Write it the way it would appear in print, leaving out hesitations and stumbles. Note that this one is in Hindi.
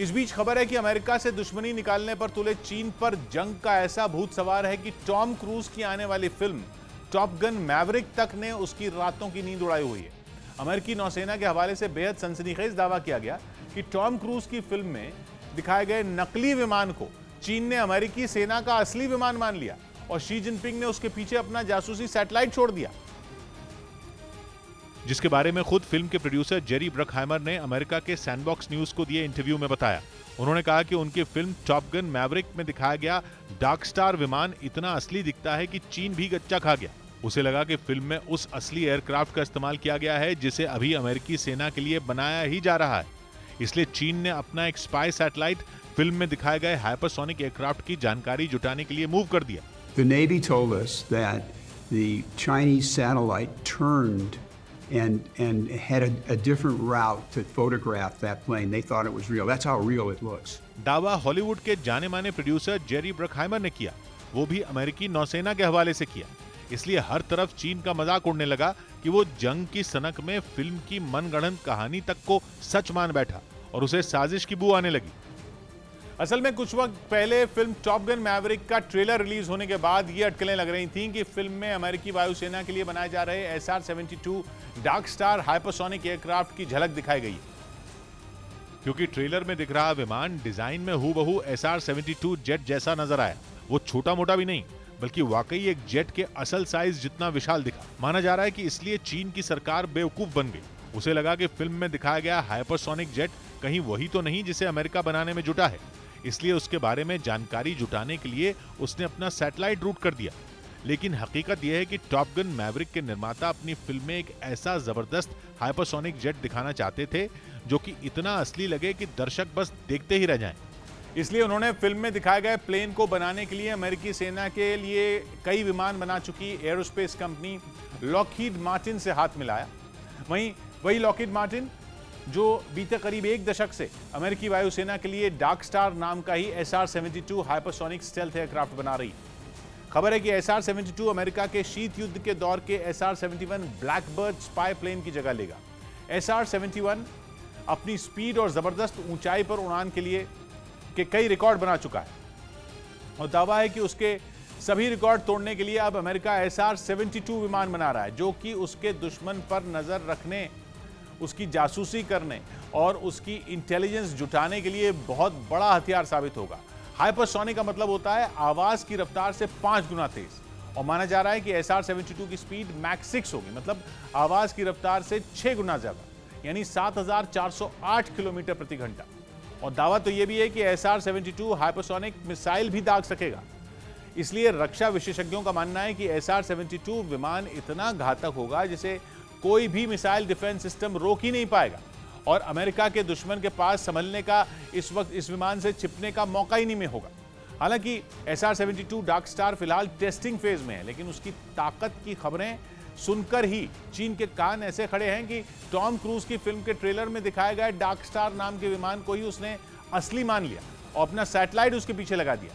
इस बीच खबर है कि अमेरिका से दुश्मनी निकालने पर तुले चीन पर जंग का ऐसा भूत सवार है कि टॉम क्रूज की आने वाली फिल्म टॉप गन मैवरिक तक ने उसकी रातों की नींद उड़ाई हुई है। अमेरिकी नौसेना के हवाले से बेहद सनसनीखेज दावा किया गया कि टॉम क्रूज की फिल्म में दिखाए गए नकली विमान को चीन ने अमेरिकी सेना का असली विमान मान लिया और शी जिनपिंग ने उसके पीछे अपना जासूसी सैटेलाइट छोड़ दिया, जिसके बारे में खुद फिल्म के प्रोड्यूसर जेरी ब्रकहाइमर ने अमेरिका के सैंडबॉक्स न्यूज को दिए इंटरव्यू में बताया। उन्होंने कहा कि उनकी फिल्म टॉप गन मैवरिक में दिखाया गया डार्क स्टार विमान इतना असली दिखता है कि चीन भी गच्चा खा गया। उसे लगा कि फिल्म में उस असली एयरक्राफ्ट का इस्तेमाल किया गया है जिसे अभी अमेरिकी सेना के लिए बनाया ही जा रहा है, इसलिए चीन ने अपना एक स्पाई सैटेलाइट फिल्म में दिखाए गए हाइपरसोनिक एयरक्राफ्ट की जानकारी जुटाने के लिए मूव कर दिया। The Navy told us that the Chinese satellite turned and had a different route to photograph that plane. They thought it was real. That's how real it looks. दावा हॉलीवुड के जाने माने प्रोड्यूसर जेरी ब्रकहाइमर ने किया, वो भी अमेरिकी नौसेना के हवाले से किया। इसलिए हर तरफ चीन का मजाक उड़ने लगा कि वो जंग की सनक में फिल्म की मनगढ़ंत कहानी तक को सच मान बैठा और उसे साजिश की बू आने लगी। असल में कुछ वक्त पहले फिल्म टॉप गन मैवरिक का ट्रेलर रिलीज होने के बाद ये अटकलें लग रही थीं कि फिल्म में अमेरिकी वायुसेना के लिए बनाए जा रहे SR-72 dark star hypersonic aircraft की झलक दिखाई गई, क्योंकि ट्रेलर में दिख रहा विमान डिजाइन में हूबहू SR-72 जेट जैसा नजर आया। वो छोटा मोटा भी नहीं बल्कि वाकई एक जेट के असल साइज जितना विशाल दिखा। माना जा रहा है कि इसलिए चीन की सरकार बेवकूफ बन गई। उसे लगा कि फिल्म में दिखाया गया हाइपरसोनिक जेट कहीं वही तो नहीं जिसे अमेरिका बनाने में जुटा है, इसलिए उसके बारे में जानकारी जुटाने के लिए उसने अपना सैटेलाइट रूट कर दिया। लेकिन हकीकत यह है कि टॉप गन मैवरिक के निर्माता अपनी फिल्म में एक ऐसा जबरदस्त हाइपरसोनिक जेट दिखाना चाहते थे जो कि इतना असली लगे कि दर्शक बस देखते ही रह जाएं। इसलिए उन्होंने फिल्म में दिखाए गए प्लेन को बनाने के लिए अमेरिकी सेना के लिए कई विमान बना चुकी एरोस्पेस कंपनी लॉकहीड मार्टिन से हाथ मिलाया। वही लॉकहीड मार्टिन जो बीते करीब एक दशक से अमेरिकी वायुसेना के लिए डार्क स्टार नाम का ही SR-72 हाइपरसोनिक स्टेल्थ एयरक्राफ्ट बना रही। खबर है कि SR-72 अमेरिका के शीत युद्ध के दौर के SR-71 ब्लैकबर्ड स्पाई प्लेन की जगह लेगा। SR-71 अपनी स्पीड और जबरदस्त ऊंचाई पर उड़ान के लिए कई रिकॉर्ड बना चुका है और दावा है कि उसके सभी रिकॉर्ड तोड़ने के लिए अब अमेरिका SR-72 विमान बना रहा है, जो कि उसके दुश्मन पर नजर रखने, उसकी जासूसी करने और उसकी इंटेलिजेंस जुटाने के लिए बहुत बड़ा हथियार साबित होगा। हाइपरसोनिक का मतलब होता है आवाज की रफ्तार से 5 गुना तेज और माना जा रहा है कि SR-72 की स्पीड मैक 6 होगी, मतलब आवाज की रफ्तार से 6 गुना ज्यादा, यानी 7408 किलोमीटर प्रति घंटा। और दावा तो यह भी है कि SR-72 हाइपरसोनिक मिसाइल भी दाग सकेगा। इसलिए रक्षा विशेषज्ञों का मानना है कि SR-72 विमान इतना घातक होगा जिसे कोई भी मिसाइल डिफेंस सिस्टम रोक ही नहीं पाएगा और अमेरिका के दुश्मन के पास संभलने का इस वक्त इस विमान से छिपने का मौका ही नहीं में होगा। हालांकि SR-72 डार्क स्टार फिलहाल टेस्टिंग फेज में है, लेकिन उसकी ताकत की खबरें सुनकर ही चीन के कान ऐसे खड़े हैं कि टॉम क्रूज की फिल्म के ट्रेलर में दिखाए गए डार्क स्टार नाम के विमान को ही उसने असली मान लिया और अपना सैटेलाइट उसके पीछे लगा दिया।